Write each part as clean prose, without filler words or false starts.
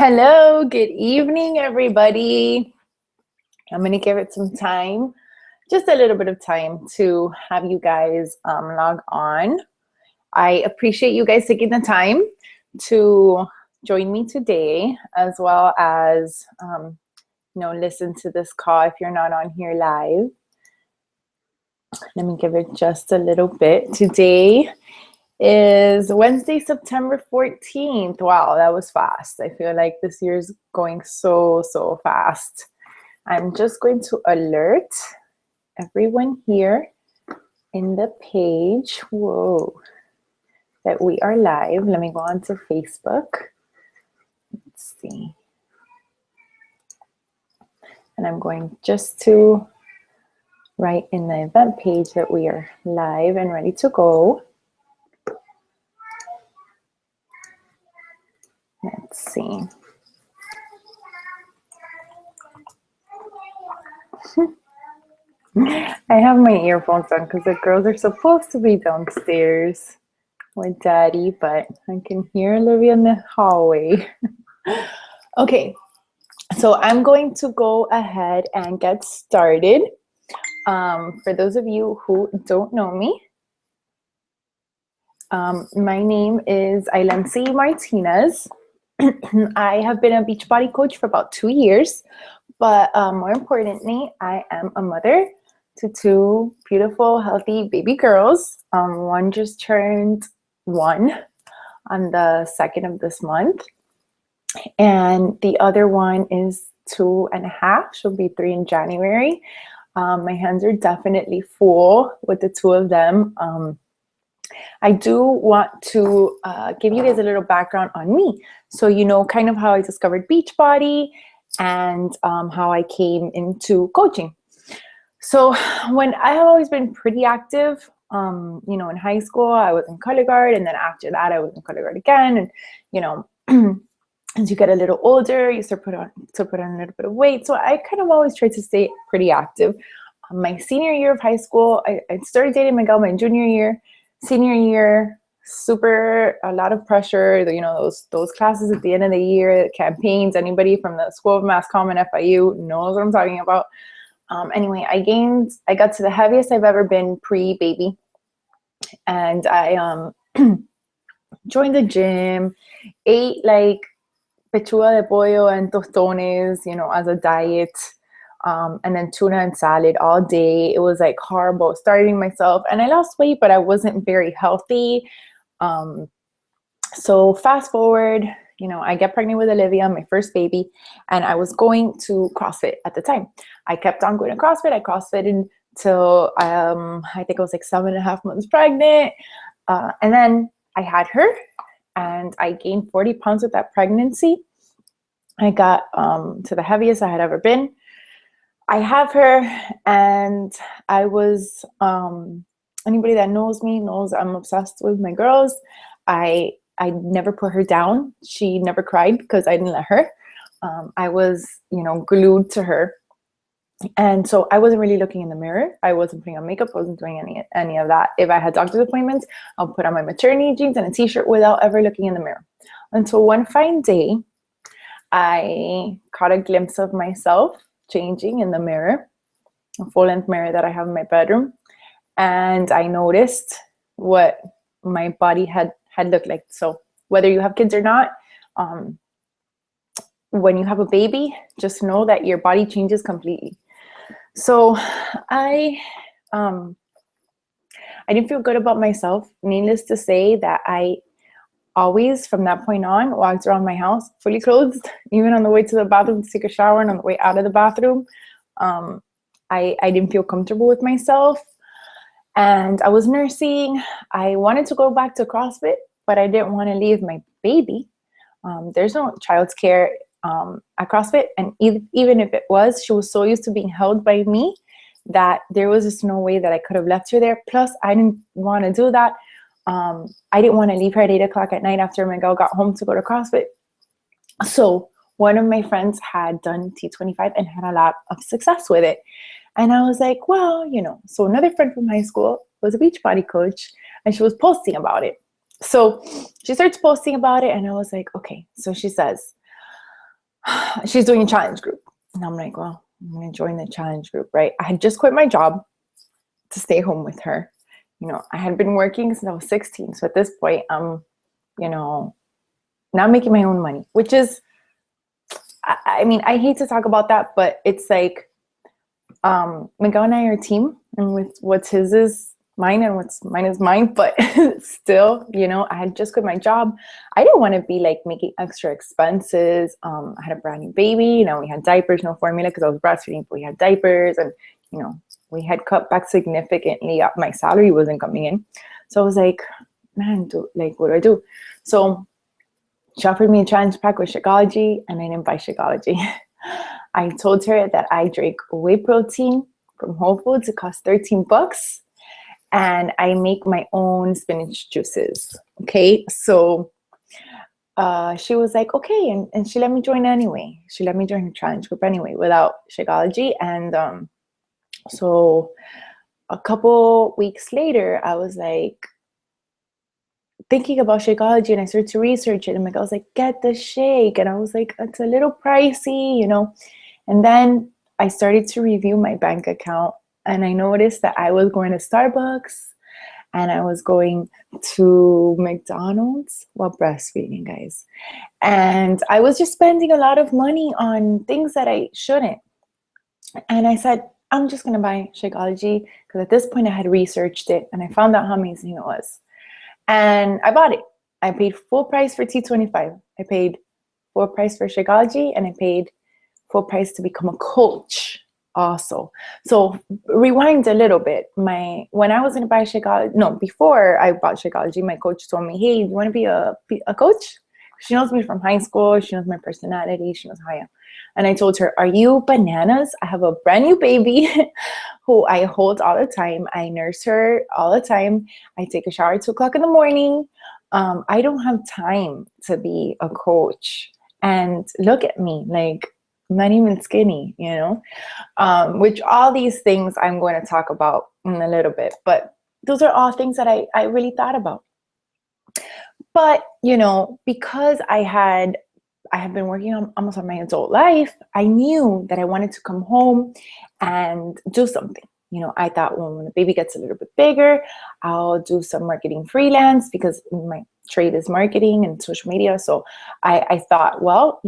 Hello, good evening, everybody. I'm going to give it some time, just a little bit of time to have you guys log on. I appreciate you guys taking the time to join me today, as well as, listen to this call if you're not on here live. Let me give it just a little bit. Today is Wednesday, September 14th. Wow, that was fast. I feel like this year's going so fast. I'm just going to alert everyone here in the page, that we are live. Let me go on to Facebook. Let's see. And I'm going just to write in the event page that we are live and ready to go. Let's see. I have my earphones on because the girls are supposed to be downstairs with Daddy, but I can hear Olivia in the hallway. Okay, so I'm going to go ahead and get started. For those of you who don't know me, my name is Ailency Martinez. I have been a Beachbody coach for about 2 years, but more importantly, I am a mother to 2 beautiful, healthy baby girls. One just turned 1 on the 2nd of this month, and the other one is 2.5. She'll be 3 in January. My hands are definitely full with the 2 of them. I do want to give you guys a little background on me. So you know kind of how I discovered Beachbody and how I came into coaching. So when I have always been pretty active, in high school, I was in color guard, and then after that, I was in color guard again. And, as you get a little older, you start to put on a little bit of weight. So I kind of always tried to stay pretty active. My senior year of high school, I started dating my girl my junior year. Senior year, a lot of pressure. Those classes at the end of the year, campaigns. Anybody from the School of Mass Comm and FIU knows what I'm talking about. Anyway, I got to the heaviest I've ever been pre-baby, and I joined the gym, ate like pechuga de pollo and tostones, as a diet. And then tuna and salad all day. It was like horrible starving myself, and I lost weight, but I wasn't very healthy. So fast forward, I get pregnant with Olivia, my first baby, and I was going to CrossFit at the time. I kept on going to CrossFit. I CrossFit until I think I was like 7.5 months pregnant. And then I had her, and I gained 40 pounds with that pregnancy. I got to the heaviest I had ever been. I have her, and I was, anybody that knows me knows I'm obsessed with my girls. I never put her down. She never cried because I didn't let her. I was, glued to her. And so I wasn't really looking in the mirror. I wasn't putting on makeup. I wasn't doing any of that. If I had doctor's appointments, I'll put on my maternity jeans and a t-shirt without ever looking in the mirror. Until one fine day, I caught a glimpse of myself changing in the mirror, a full-length mirror that I have in my bedroom, and I noticed what my body had looked like. So whether you have kids or not, when you have a baby, just know that your body changes completely. So I didn't feel good about myself. Needless to say that I always, from that point on, walked around my house fully clothed, even on the way to the bathroom to take a shower and on the way out of the bathroom. I didn't feel comfortable with myself, and I was nursing. I wanted to go back to CrossFit, but I didn't want to leave my baby. There's no child's care at CrossFit, and even if it was, she was so used to being held by me that there was just no way that I could have left her there. Plus, I didn't want to do that. I didn't want to leave her at 8 o'clock at night after my girl got home to go to CrossFit. So one of my friends had done T25 and had a lot of success with it. And I was like, well, so another friend from high school was a Beachbody coach, and she was posting about it. So she starts posting about it, and I was like, okay. So she says, she's doing a challenge group. And I'm like, well, I'm going to join the challenge group, right? I had just quit my job to stay home with her. I had been working since I was 16. So at this point, I'm, now making my own money, which is, I mean, I hate to talk about that, but it's like, Miguel and I are a team, and with what's his is mine and what's mine is mine. But still, I had just quit my job. I didn't want to be like making extra expenses. I had a brand new baby. We had diapers, no formula because I was breastfeeding, but we had diapers, and we had cut back significantly. My salary wasn't coming in, so I was like, man, what do I do? So she offered me a challenge pack with Shakeology, and I didn't buy Shakeology. I told her that I drink whey protein from Whole Foods. It costs $13, and I make my own spinach juices. Okay, so she was like, okay, and she let me join anyway. She let me join the challenge group anyway without Shakeology, and so a couple weeks later, I was like thinking about Shakeology, and I started to research it. And I was like, get the shake. And I was like, it's a little pricey, And then I started to review my bank account, and I noticed that I was going to Starbucks and I was going to McDonald's while breastfeeding, guys. And I was just spending a lot of money on things that I shouldn't. And I said, I'm just going to buy Shakeology, because at this point I had researched it and I found out how amazing it was. And I bought it. I paid full price for T25. I paid full price for Shakeology, and I paid full price to become a coach also. So rewind a little bit. When I was going to buy Shakeology, no, before I bought Shakeology, my coach told me, hey, you want to be a coach? She knows me from high school. She knows my personality. She knows how I am. And I told her, are you bananas? I have a brand new baby who I hold all the time. I nurse her all the time. I take a shower at 2:00 in the morning. I don't have time to be a coach. And look at me, like, I'm not even skinny, which all these things I'm going to talk about in a little bit. But those are all things that I really thought about. But, because I have been working almost on my adult life, I knew that I wanted to come home and do something. I thought, well, when the baby gets a little bit bigger, I'll do some marketing freelance, because my trade is marketing and social media. So I thought, well,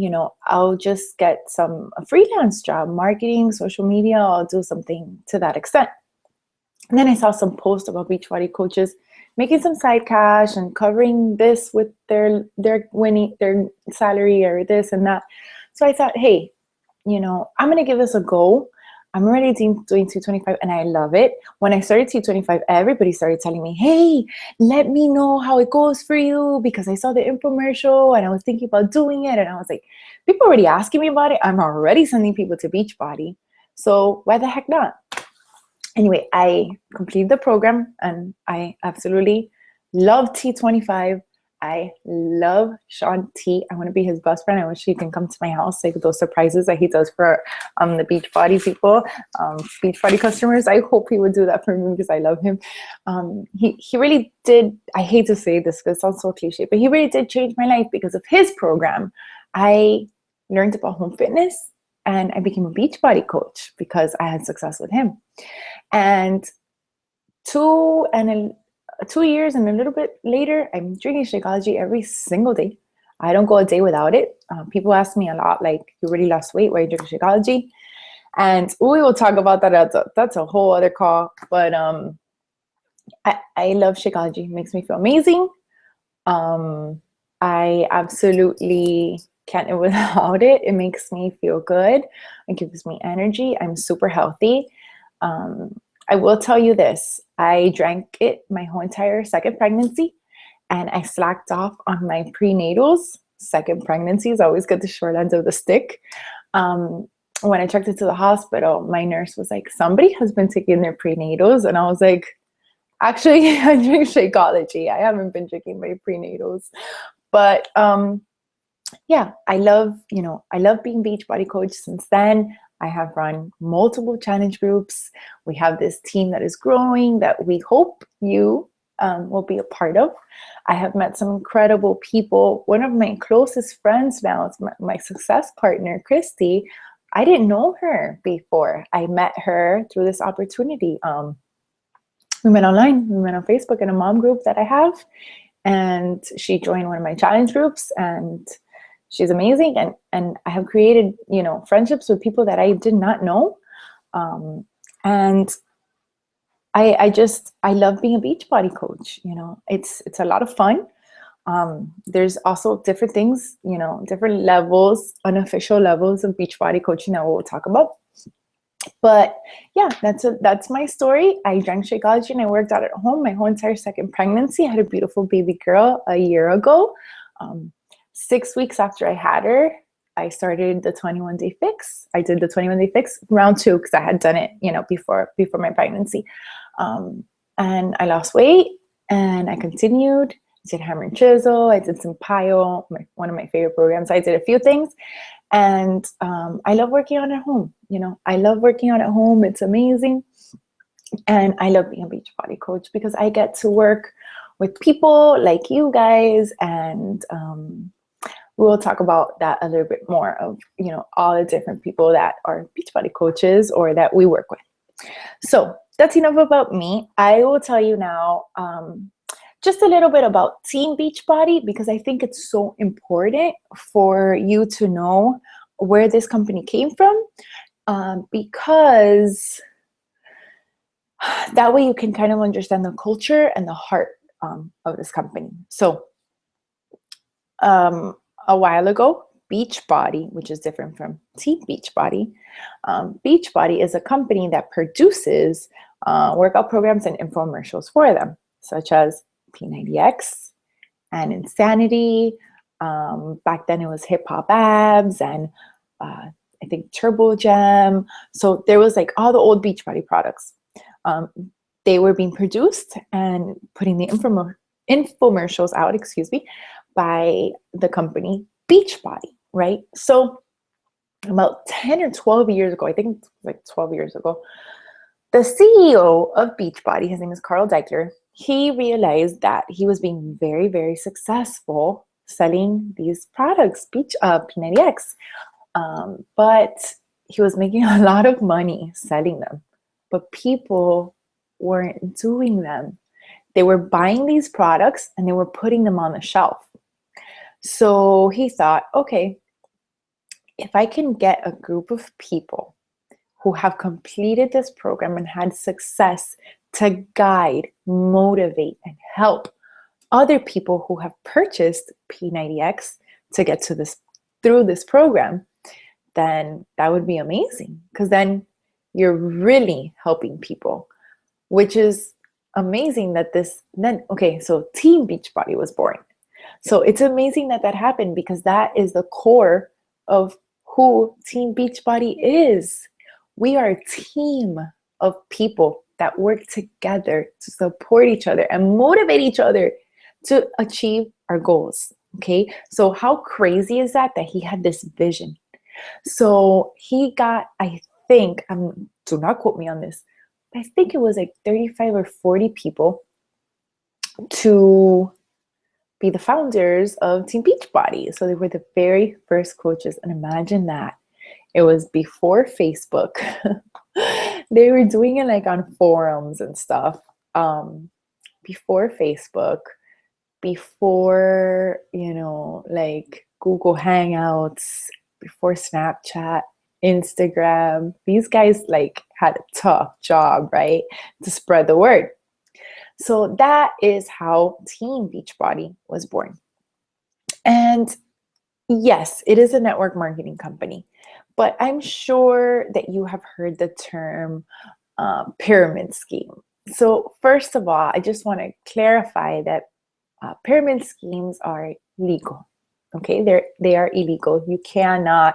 I'll just get a freelance job, marketing, social media. I'll do something to that extent. And then I saw some posts about Beachbody coaches making some side cash and covering this with their winning, their salary, or this and that. So I thought, hey, I'm going to give this a go. I'm already doing T25 and I love it. When I started T25, everybody started telling me, hey, let me know how it goes for you, because I saw the infomercial and I was thinking about doing it. And I was like, people are already asking me about it. I'm already sending people to Beachbody. So why the heck not? Anyway, I completed the program and I absolutely love T25. I love Sean T. I want to be his best friend. I wish he can come to my house, like those surprises that he does for the Beachbody people, Beachbody customers. I hope he would do that for me, because I love him. He really did. I hate to say this because it sounds so cliche, but he really did change my life. Because of his program, I learned about home fitness and I became a Beachbody coach because I had success with him. And 2 years and a little bit later, I'm drinking Shakeology every single day. I don't go a day without it. People ask me a lot, like, you really lost weight, why are you drinking Shakeology? And we will talk about that. That's a whole other call. But I love Shakeology. It makes me feel amazing. I absolutely can't live without it. It makes me feel good. It gives me energy. I'm super healthy. I will tell you this. I drank it my whole entire second pregnancy, and I slacked off on my prenatals. Second pregnancies always get the short end of the stick. When I checked into the hospital, my nurse was like, somebody has been taking their prenatals. And I was like, actually, I drink Shakeology. I haven't been drinking my prenatals. But yeah, I love being Beachbody coach since then. I have run multiple challenge groups. We have this team that is growing that we hope you will be a part of. I have met some incredible people. One of my closest friends now is my success partner, Christy. I didn't know her before. I met her through this opportunity. We met online. We met on Facebook in a mom group that I have, and she joined one of my challenge groups, and she's amazing. And I have created, friendships with people that I did not know. And I love being a Beachbody coach. It's a lot of fun. There's also different things, different levels, unofficial levels of Beachbody coaching that we'll talk about. But yeah, that's my story. I drank Shakeology and I worked out at home my whole entire second pregnancy. I had a beautiful baby girl a year ago. 6 weeks after I had her, I started the 21-day fix. I did the 21-day fix round 2 because I had done it, before my pregnancy. And I lost weight and I continued. I did hammer and chisel. I did some PIO, one of my favorite programs. I did a few things. And I love working out at home. I love working out at home. It's amazing. And I love being a Beachbody coach because I get to work with people like you guys. And we'll talk about that a little bit more of, all the different people that are Beachbody coaches or that we work with. So that's enough about me. I will tell you now just a little bit about Team Beachbody because I think it's so important for you to know where this company came from because that way you can kind of understand the culture and the heart of this company. So a while ago, Beachbody, which is different from Team Beachbody, Beachbody is a company that produces workout programs and infomercials for them, such as P90X and Insanity. Back then it was Hip Hop Abs and I think Turbo Gem. So there was like all the old Beachbody products. They were being produced and putting the infomercials out, by the company Beachbody, right? So about 10 or 12 years ago, I think it's like 12 years ago, the CEO of Beachbody, his name is Carl Deichler, he realized that he was being very, very successful selling these products, P90X, but he was making a lot of money selling them, but people weren't doing them. They were buying these products and they were putting them on the shelf. So he thought, okay, if I can get a group of people who have completed this program and had success to guide, motivate, and help other people who have purchased P90X to get to this through this program, then that would be amazing because then you're really helping people, which is amazing that so Team Beachbody was born. So it's amazing that happened because that is the core of who Team Beachbody is. We are a team of people that work together to support each other and motivate each other to achieve our goals. Okay, so how crazy is that he had this vision? So he got, I think, do not quote me on this, I think it was like 35 or 40 people to be the founders of Team Beachbody. So they were the very first coaches. And imagine that. It was before Facebook. They were doing it like on forums and stuff. Before Facebook, before, like Google Hangouts, before Snapchat, Instagram. These guys like had a tough job, right? To spread the word. So that is how Team Beachbody was born. And yes, it is a network marketing company, but I'm sure that you have heard the term pyramid scheme. So first of all, I just want to clarify that pyramid schemes are legal. Okay, they are illegal. You cannot,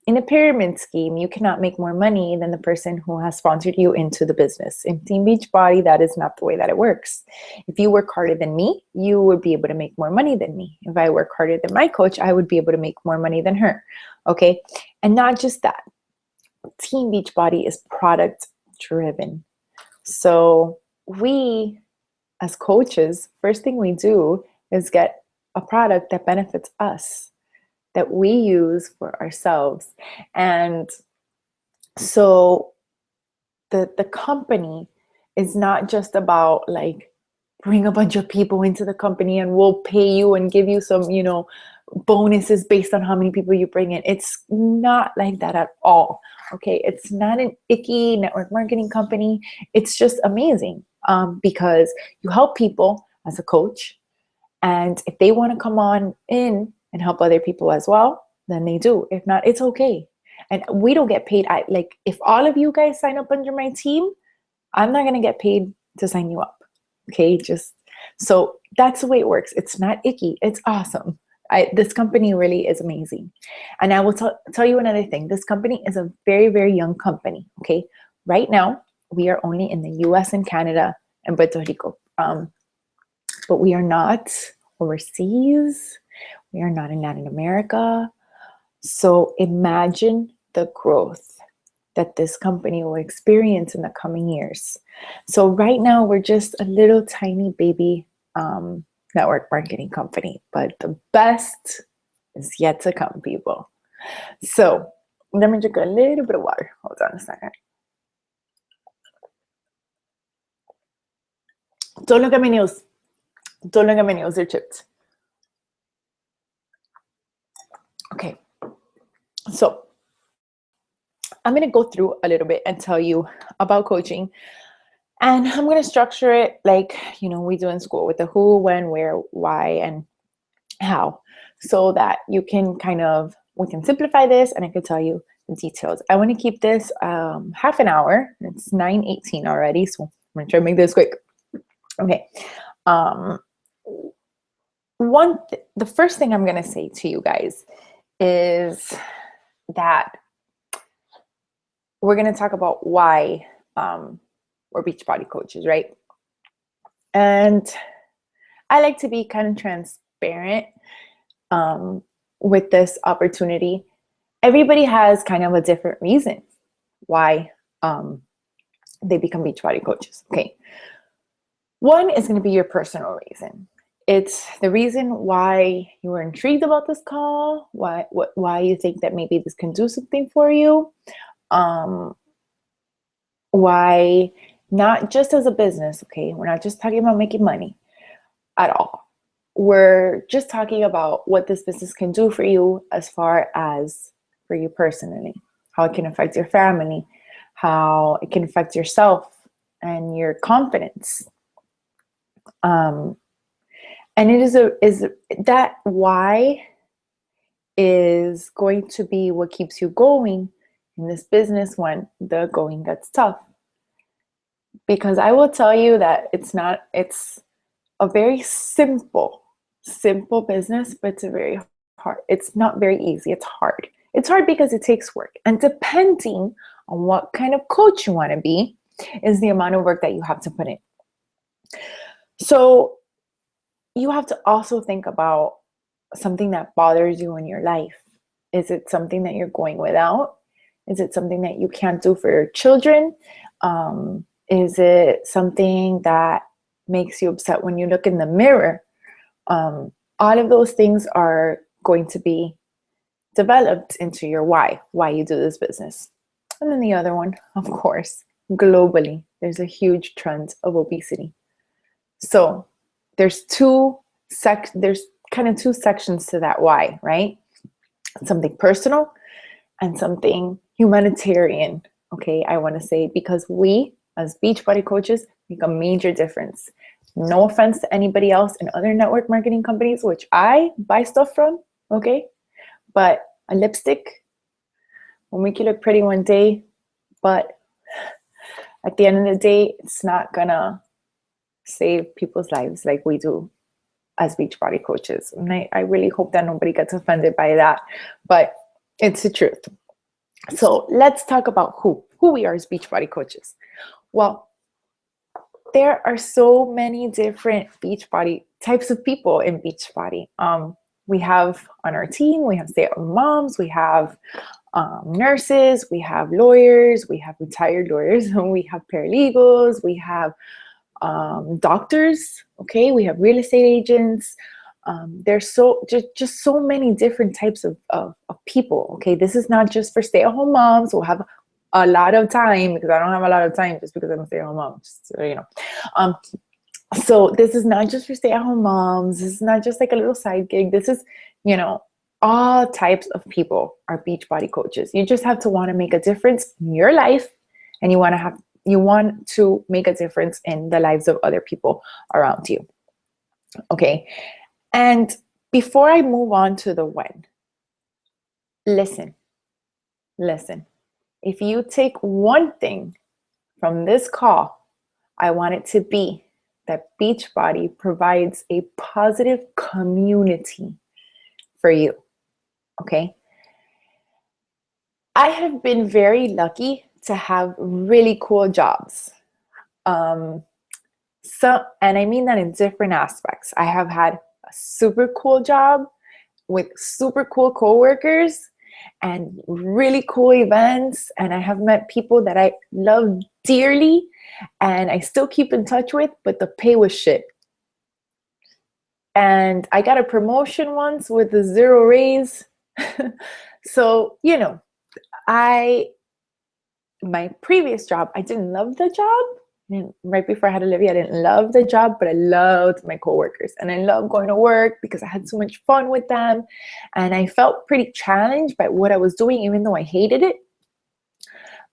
in a pyramid scheme, you cannot make more money than the person who has sponsored you into the business. In Team Beachbody, that is not the way that it works. If you work harder than me, you would be able to make more money than me. If I work harder than my coach, I would be able to make more money than her. Okay, and not just that. Team Beachbody is product driven. So we as coaches, first thing we do is get a product that benefits us, that we use for ourselves. And so the company is not just about like, bring a bunch of people into the company and we'll pay you and give you some, bonuses based on how many people you bring in. It's not like that at all. Okay. It's not an icky network marketing company. It's just amazing because you help people as a coach. And if they want to come on in and help other people as well, then they do. If not, it's okay. And we don't get paid. Like if all of you guys sign up under my team, I'm not going to get paid to sign you up. Okay. So that's the way it works. It's not icky. It's awesome. This company really is amazing. And I will tell you another thing. This company is a very, very young company. Okay. Right now, we are only in the US and Canada and Puerto Rico. But we are not overseas. We are not in Latin America. So imagine the growth that this company will experience in the coming years. So right now, we're just a little tiny baby network marketing company, but the best is yet to come, people. So let me drink a little bit of water. Hold on a second. Don't look at my nails. Don't look at my nails, they're chipped. Okay, so I'm going to go through a little bit and tell you about coaching. And I'm going to structure it like, we do in school with the who, when, where, why, and how, so that you can we can simplify this and I can tell you the details. I want to keep this half an hour. It's 9:18 already, so I'm going to try to make this quick. Okay. The first thing I'm going to say to you guys is that we're going to talk about why we're Beachbody coaches, right? And I like to be kind of transparent with this opportunity. Everybody has kind of a different reason why they become Beachbody coaches. Okay. One is going to be your personal reason. It's the reason why you were intrigued about this call, why you think that maybe this can do something for you, why not just as a business, okay? We're not just talking about making money at all. We're just talking about what this business can do for you as far as for you personally, how it can affect your family, how it can affect yourself and your confidence. And it is that why is going to be what keeps you going in this business when the going gets tough. Because I will tell you that it's a very simple business, but it's a very hard. It's not very easy. It's hard. It's hard because it takes work. And depending on what kind of coach you want to be is the amount of work that you have to put in. So you have to also think about something that bothers you in your life. Is it something that you're going without? Is it something that you can't do for your children? Is it something that makes you upset when you look in the mirror? All of those things are going to be developed into your why you do this business. And then the other one, of course, globally, there's a huge trend of obesity. So there's kind of two sections to that why, right? Something personal and something humanitarian. Okay, I want to say, because we as Beachbody coaches make a major difference. No offense to anybody else in other network marketing companies, which I buy stuff from, okay? But a lipstick will make you look pretty one day, but at the end of the day, it's not gonna save people's lives like we do as Beachbody coaches. And I really hope that nobody gets offended by that, but it's the truth. So let's talk about who we are as Beachbody coaches. Well, there are so many different Beachbody types of people in Beachbody. We have on our team, we have stay-at-home moms, we have nurses, we have lawyers, we have retired lawyers, we have paralegals, we have doctors, okay? We have real estate agents. There's just so many different types of people, okay? This is not just for stay-at-home moms who have a lot of time, because I don't have a lot of time just because I'm a stay-at-home mom, just so you know. So this is not just for stay-at-home moms. This is not just like a little side gig. This is, you know, all types of people are Beachbody coaches. You just have to want to make a difference in your life, and you want to make a difference in the lives of other people around you. Okay. And before I move on to the when, listen. If you take one thing from this call, I want it to be that Beachbody provides a positive community for you, okay? I have been very lucky to have really cool jobs. And I mean that in different aspects. I have had a super cool job with super cool coworkers and really cool events, and I have met people that I love dearly and I still keep in touch with, but the pay was shit. And I got a promotion once with a 0 raise. So, you know, my previous job, I didn't love the job. Right before I had Olivia, I didn't love the job, but I loved my coworkers and I loved going to work because I had so much fun with them. And I felt pretty challenged by what I was doing, even though I hated it.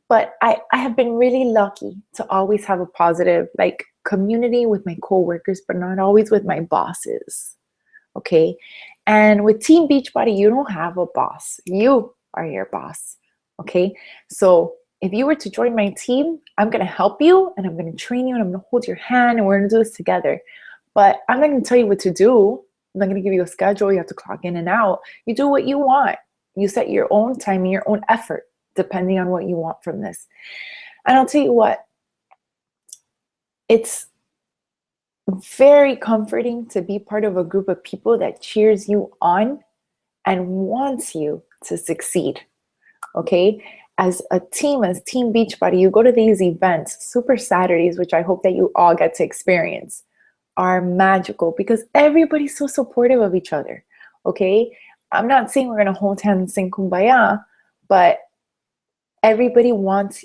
But I have been really lucky to always have a positive community with my coworkers, but not always with my bosses. Okay. And with Team Beachbody, you don't have a boss. You are your boss. Okay. So if you were to join my team, I'm going to help you and I'm going to train you and I'm going to hold your hand and we're going to do this together. But I'm not going to tell you what to do. I'm not going to give you a schedule. You have to clock in and out. You do what you want. You set your own time and your own effort, depending on what you want from this. And I'll tell you what, it's very comforting to be part of a group of people that cheers you on and wants you to succeed. Okay? As a team, as Team Beachbody, you go to these events, Super Saturdays, which I hope that you all get to experience, are magical because everybody's so supportive of each other. Okay? I'm not saying we're going to hold hands and sing Kumbaya, but everybody wants,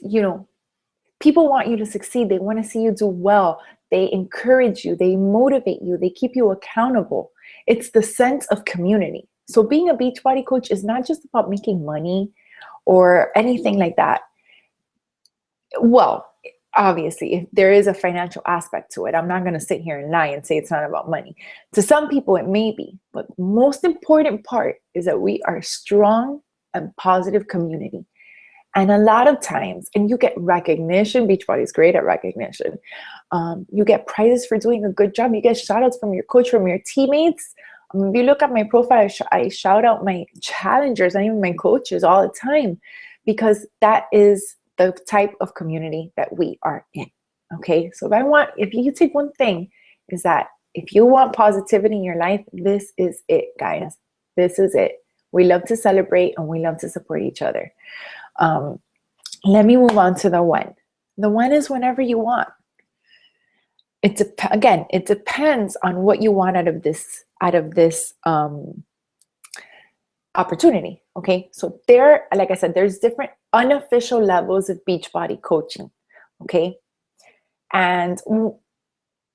people want you to succeed. They want to see you do well. They encourage you. They motivate you. They keep you accountable. It's the sense of community. So being a Beachbody coach is not just about making money or anything like that. Well, obviously, if there is a financial aspect to it, I'm not going to sit here and lie and say it's not about money. To some people, it may be. But the most important part is that we are a strong and positive community. And a lot of times, and you get recognition, Beachbody is great at recognition. You get prizes for doing a good job. You get shout outs from your coach, from your teammates. If you look at my profile, I shout out my challengers and even my coaches all the time because that is the type of community that we are in. Okay, so if you take one thing, is that if you want positivity in your life, this is it, guys. This is it. We love to celebrate and we love to support each other. Let me move on to the when. The when is whenever you want. It depends on what you want out of this opportunity. Okay, so like I said, there's different unofficial levels of Beachbody coaching. Okay, and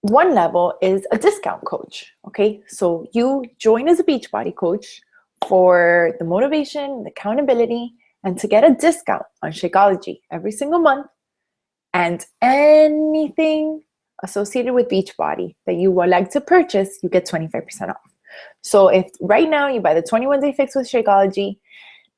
one level is a discount coach. Okay, so you join as a Beachbody coach for the motivation, the accountability, and to get a discount on Shakeology every single month, and anything associated with Beachbody that you would like to purchase, you get 25% off. So if right now you buy the 21-day fix with Shakeology,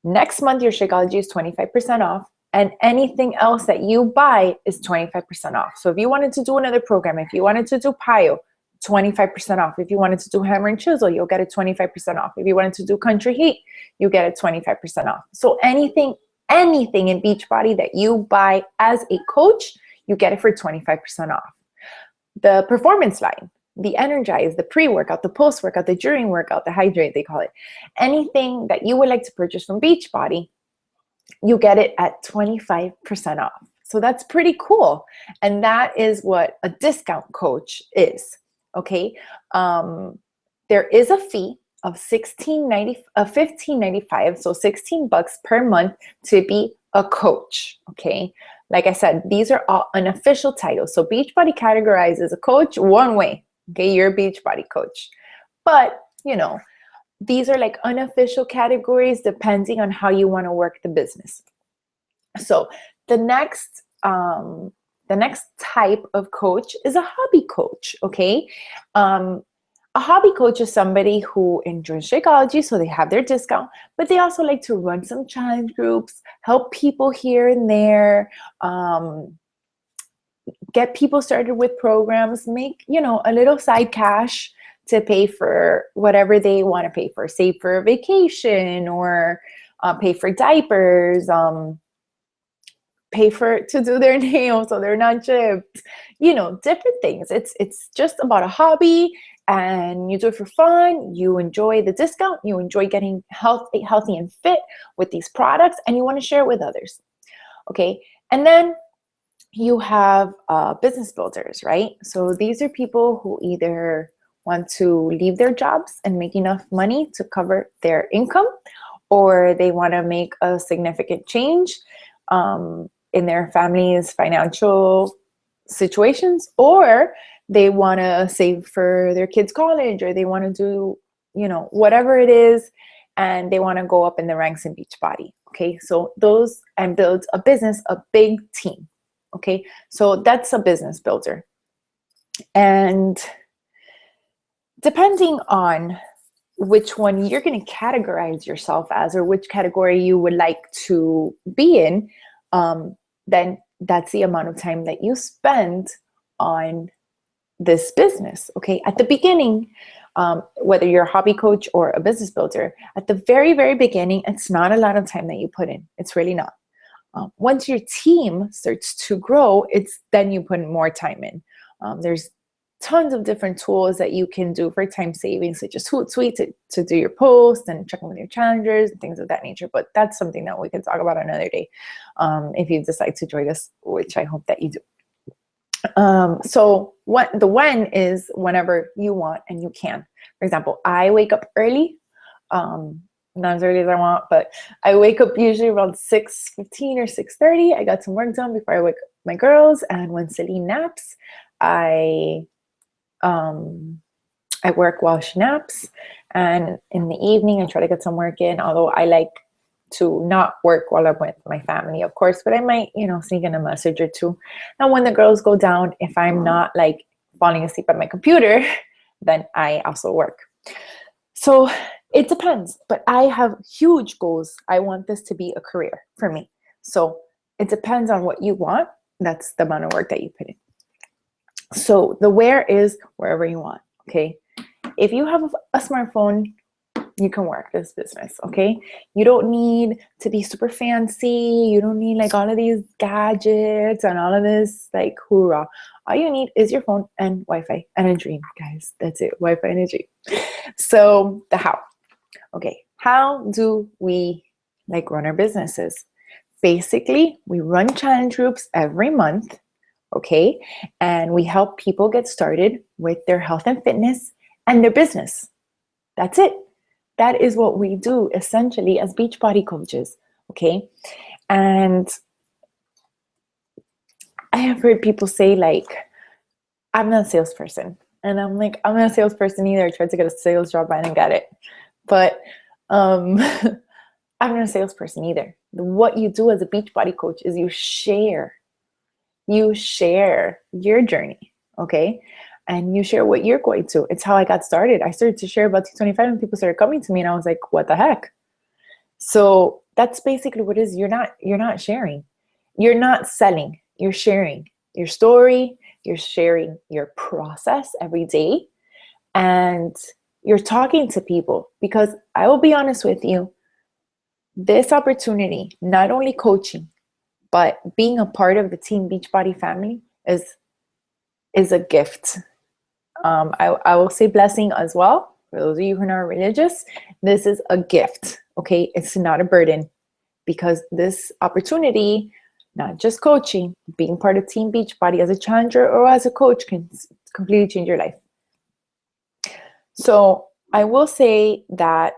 next month your Shakeology is 25% off, and anything else that you buy is 25% off. So if you wanted to do another program, if you wanted to do PIO, 25% off. If you wanted to do Hammer and Chisel, you'll get a 25% off. If you wanted to do Country Heat, you get a 25% off. So anything in Beachbody that you buy as a coach, you get it for 25% off. The performance line, the Energize, the pre-workout, the post-workout, the during workout, the hydrate, they call it. Anything that you would like to purchase from Beachbody, you get it at 25% off. So that's pretty cool. And that is what a discount coach is. Okay. There is a fee of $15.95, so $16 per month to be a coach. Okay. Like I said, these are all unofficial titles. So Beachbody categorizes a coach one way. Okay, you're a Beachbody coach. But, these are like unofficial categories depending on how you want to work the business. So the next type of coach is a hobby coach. Okay. A hobby coach is somebody who enjoys Shakeology, so they have their discount, but they also like to run some challenge groups, help people here and there, get people started with programs, make, a little side cash to pay for whatever they want to pay for, save for a vacation or pay for diapers, pay to do their nails so they're not chipped, different things. It's just about a hobby, and you do it for fun. You enjoy the discount. You enjoy getting healthy and fit with these products, and you want to share it with others. Okay. And then you have business builders, right? So these are people who either want to leave their jobs and make enough money to cover their income, or they want to make a significant change in their family's financial situations, or they want to save for their kids' college, or they want to do, whatever it is, and they want to go up in the ranks in Beachbody. Okay, so those, and build a business, a big team. Okay, so that's a business builder. And depending on which one you're going to categorize yourself as, or which category you would like to be in, then that's the amount of time that you spend on this business. Okay, at the beginning, whether you're a hobby coach or a business builder, at the very, very beginning, it's not a lot of time that you put in. It's really not. Once your team starts to grow, then you put more time in. There's tons of different tools that you can do for time saving, such as Hootsuite to do your posts and checking with your challengers and things of that nature. But that's something that we can talk about another day if you decide to join us, which I hope that you do. So the when is whenever you want and you can. For example, I wake up early, not as early as I want, but I wake up usually around 6:15 or 6:30. I got some work done before I wake up my girls, and when Celine naps, I work while she naps, and in the evening I try to get some work in, although I like to not work while I'm with my family, of course, but I might, sneak in a message or two. And when the girls go down, if I'm not like falling asleep at my computer, then I also work. So it depends, but I have huge goals. I want this to be a career for me. So it depends on what you want. That's the amount of work that you put in. So the where is wherever you want. Okay. If you have a smartphone, you can work this business. Okay. You don't need to be super fancy. You don't need like all of these gadgets and all of this like hoorah. All you need is your phone and Wi-Fi and a dream, guys. That's it. Wi-Fi and a dream. So the how. Okay. How do we run our businesses? Basically, we run challenge groups every month. Okay. And we help people get started with their health and fitness and their business. That's it. That is what we do essentially as Beachbody coaches. Okay. And I have heard people say I'm not a salesperson. And I'm like, I'm not a salesperson either. I tried to get a sales job, I didn't get it. But I'm not a salesperson either. What you do as a Beachbody coach is you share your journey, okay? And you share what you're going to. It's how I got started. I started to share about 225 and people started coming to me and I was like, what the heck? So that's basically what it is. You're not sharing. You're not selling. You're sharing your story. You're sharing your process every day. And you're talking to people, because I will be honest with you, this opportunity, not only coaching, but being a part of the Team Beachbody family is a gift. I will say blessing as well. For those of you who are not religious, this is a gift, okay? It's not a burden, because this opportunity not just coaching. Being part of Team Beachbody as a challenger or as a coach can completely change your life. So I will say that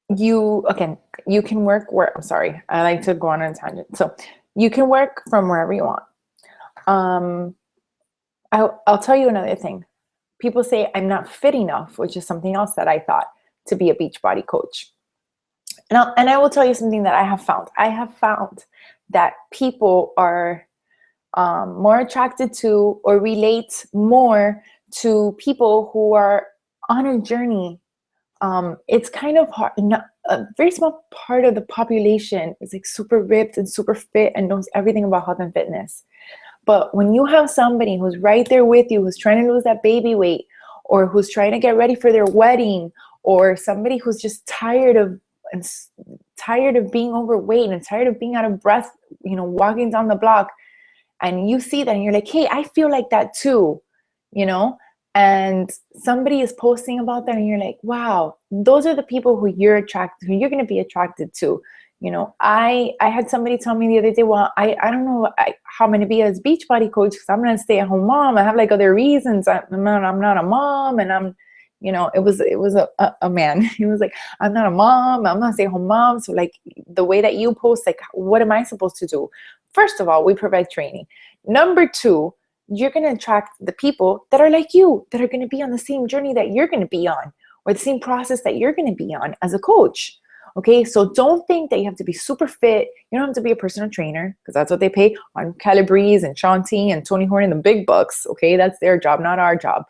you can work where, I'm sorry, I like to go on a tangent. So you can work from wherever you want. I'll tell you another thing. People say I'm not fit enough, which is something else that I thought, to be a Beachbody coach. And I will tell you something that I have found. I have found that people are more attracted to or relate more to people who are on a journey. It's kind of hard. A very small part of the population is like super ripped and super fit and knows everything about health and fitness. But when you have somebody who's right there with you, who's trying to lose that baby weight, or who's trying to get ready for their wedding, or somebody who's just tired of being overweight and tired of being out of breath, walking down the block, and you see that and you're like, hey, I feel like that too, and somebody is posting about that and you're like, wow, those are the people who you're going to be attracted to. I had somebody tell me the other day, well, I don't know how I'm going to be as Beachbody coach because I'm going to stay at home mom. I have like other reasons. I'm not a mom, and it was a man. He was like, I'm not a mom. I'm not a stay-at-home mom. So like the way that you post, like, what am I supposed to do? First of all, we provide training. Number two, you're going to attract the people that are like you, that are going to be on the same journey that you're going to be on, or the same process that you're going to be on as a coach. Okay, so don't think that you have to be super fit. You don't have to be a personal trainer, because that's what they pay on Calabrese and Shanti and Tony Horn and the big bucks. Okay, that's their job, not our job.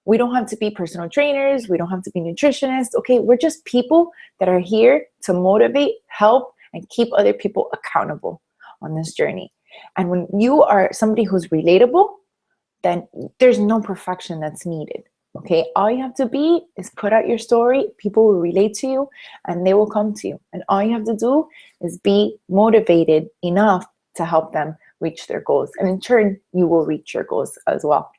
We don't have to be personal trainers. We don't have to be nutritionists. Okay, we're just people that are here to motivate, help, and keep other people accountable on this journey. And when you are somebody who's relatable, then there's no perfection that's needed. Okay, all you have to be is put out your story. People will relate to you and they will come to you. And all you have to do is be motivated enough to help them reach their goals. And in turn, you will reach your goals as well.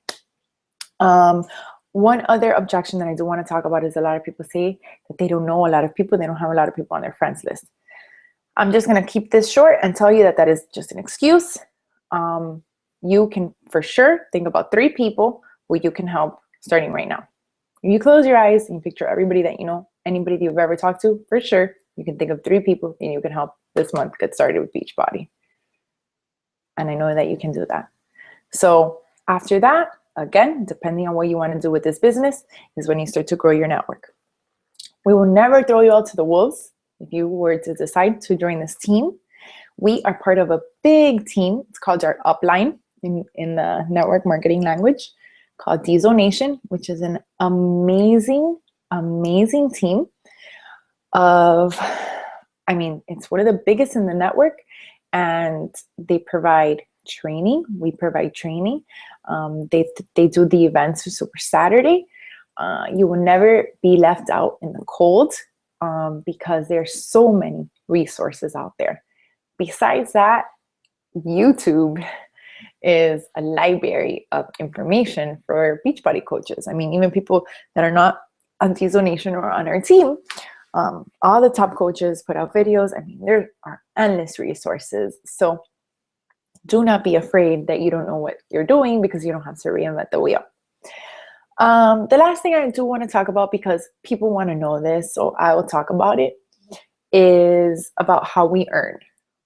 One other objection that I do want to talk about is a lot of people say that they don't know a lot of people. They don't have a lot of people on their friends list. I'm just going to keep this short and tell you that that is just an excuse. You can for sure think about 3 people who you can help starting right now. If you close your eyes and you picture everybody that you know, anybody that you've ever talked to, for sure, you can think of 3 people and you can help this month get started with Beachbody. And I know that you can do that. So after that, again, depending on what you want to do with this business, is when you start to grow your network. We will never throw you out to the wolves if you were to decide to join this team. We are part of a big team. It's called our upline in the network marketing language, called Diesel Nation, which is an amazing, amazing team of, it's one of the biggest in the network, and they provide training. We provide training. They do the events for Super Saturday. You will never be left out in the cold because there's so many resources out there. Besides that, YouTube is a library of information for Beachbody coaches. Even people that are not on Diesel Nation or on our team, all the top coaches put out videos. There are endless resources. So do not be afraid that you don't know what you're doing, because you don't have to reinvent the wheel. The last thing I do want to talk about, because people want to know this, so I will talk about it, is about how we earn.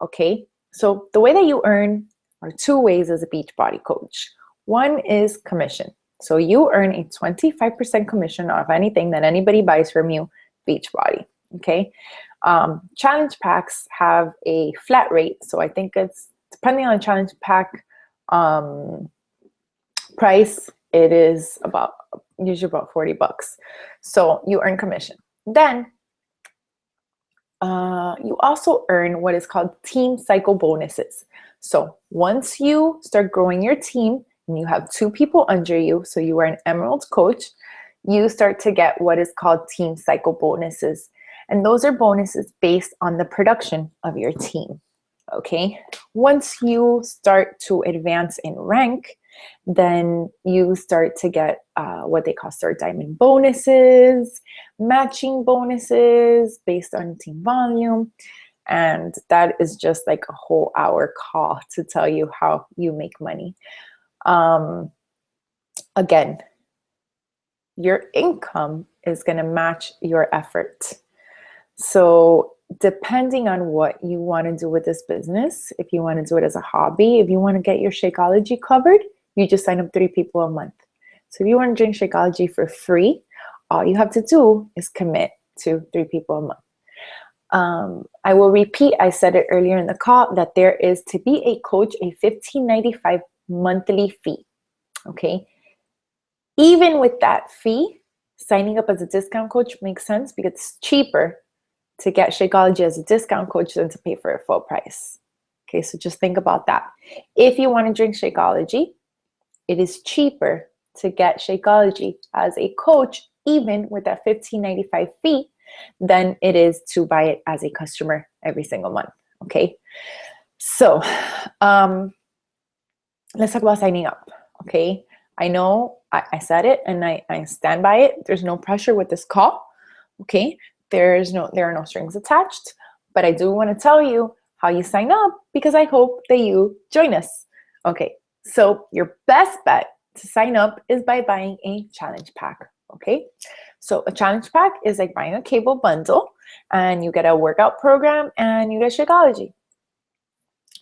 Okay, so the way that you earn are 2 ways as a Beachbody coach. One is commission. So you earn a 25% commission off anything that anybody buys from you, Beachbody. Okay, challenge packs have a flat rate, so I think it's depending on the challenge pack price. It is usually about $40. So you earn commission. Then you also earn what is called team cycle bonuses. So once you start growing your team and you have 2 people under you, so you are an Emerald coach, you start to get what is called team cycle bonuses. And those are bonuses based on the production of your team. Okay, once you start to advance in rank, then you start to get what they call Star Diamond bonuses, matching bonuses based on team volume. And that is just like a whole hour call to tell you how you make money. Again, your income is going to match your effort. So depending on what you want to do with this business, if you want to do it as a hobby, if you want to get your Shakeology covered, you just sign up 3 people a month. So if you want to drink Shakeology for free, all you have to do is commit to 3 people a month. I will repeat, I said it earlier in the call, that there is, to be a coach, a $15.95 monthly fee. Okay. Even with that fee, signing up as a discount coach makes sense because it's cheaper to get Shakeology as a discount coach than to pay for a full price. Okay, so just think about that. If you want to drink Shakeology, it is cheaper to get Shakeology as a coach, even with that $15.95 fee, than it is to buy it as a customer every single month. Okay, so let's talk about signing up. Okay, I know I said it and I stand by it. There's no pressure with this call. Okay, there are no strings attached, but I do want to tell you how you sign up because I hope that you join us. Okay, so your best bet to sign up is by buying a challenge pack. Okay, so a challenge pack is like buying a cable bundle and you get a workout program and you get Shakeology.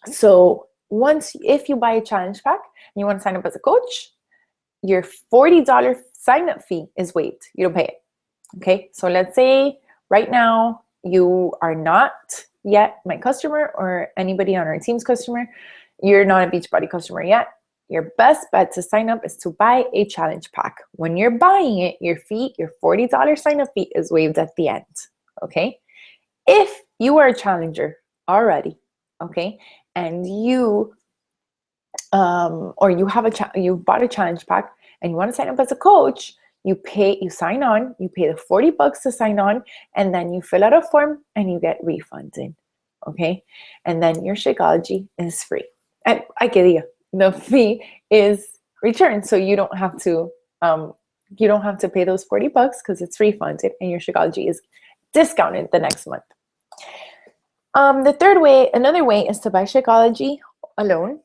So if you buy a challenge pack and you want to sign up as a coach, your $40 sign up fee is waived. You don't pay it. Okay, so let's say right now you are not yet my customer or anybody on our team's customer. You're not a Beachbody customer yet. Your best bet to sign up is to buy a challenge pack. When you're buying it, your $40 sign up fee is waived at the end. Okay, if you are a challenger already, okay, and you or you bought a challenge pack and you want to sign up as a coach, you sign on, you pay the $40 to sign on, and then you fill out a form and you get refunded. Okay, and then your Shakeology is free. And I get you, the fee is returned, so you don't have to pay those $40 because it's refunded, and your Shakeology is discounted the next month. Another way is to buy Shakeology alone.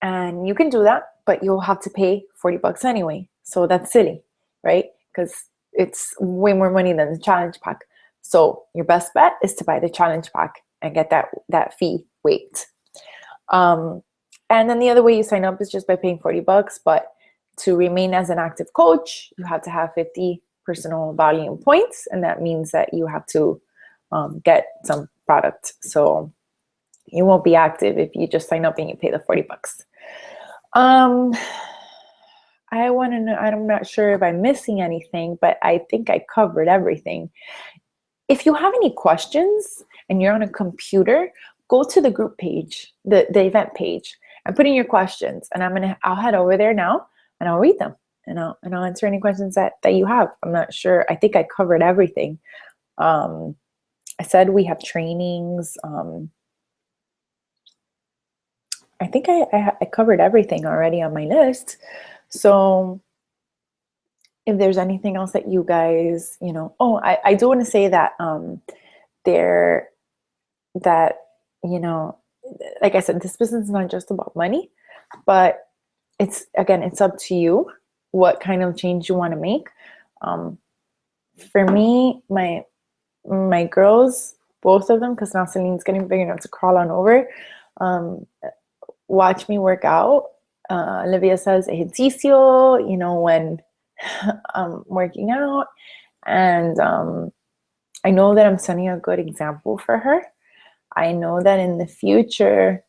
And you can do that, but you'll have to pay $40 anyway. So that's silly, right? Because it's way more money than the challenge pack. So your best bet is to buy the challenge pack and get that fee waived. And then the other way you sign up is just by paying $40. But to remain as an active coach, you have to have 50 personal volume points. And that means that you have to get some product. So you won't be active if you just sign up and you pay the $40. I want to know, I'm not sure if I'm missing anything, but I think I covered everything. If you have any questions and you're on a computer, go to the group page, the event page, and put in your questions. And I'll head over there now and I'll read them and I'll answer any questions that you have. I'm not sure. I think I covered everything. I said we have trainings. I think I covered everything already on my list. So if there's anything else that you guys, I do want to say that like I said, this business is not just about money, but it's up to you what kind of change you want to make. For me, my girls, both of them, because now Celine's getting big enough to crawl on over, watch me work out. Olivia says ejercicio, when I'm working out. And I know that I'm setting a good example for her. I know that in the future,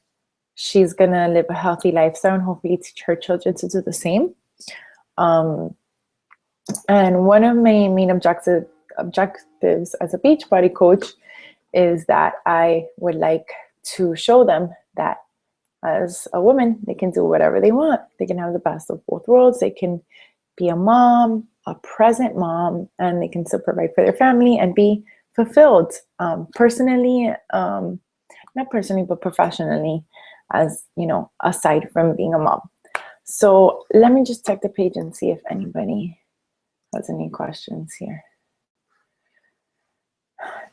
she's going to live a healthy lifestyle and hopefully teach her children to do the same. And one of my main objectives as a Beachbody coach is that I would like to show them that as a woman, they can do whatever they want. They can have the best of both worlds. They can be a mom, a present mom, and they can still provide for their family and be fulfilled personally, not personally, but professionally, as aside from being a mom. So let me just check the page and see if anybody has any questions here.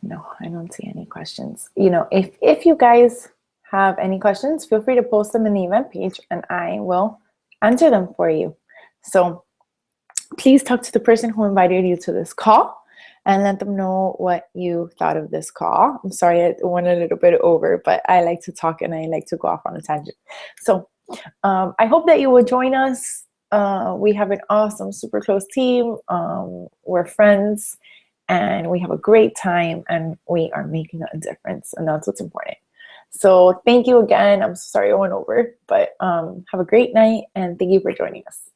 No, I don't see any questions. You know, if you guys have any questions, feel free to post them in the event page and I will answer them for you. So please talk to the person who invited you to this call and let them know what you thought of this call. I'm sorry I went a little bit over, but I like to talk and I like to go off on a tangent. So I hope that you will join us. We have an awesome, super close team. We're friends and we have a great time and we are making a difference, and that's what's important. So thank you again. I'm sorry I went over, but have a great night and thank you for joining us.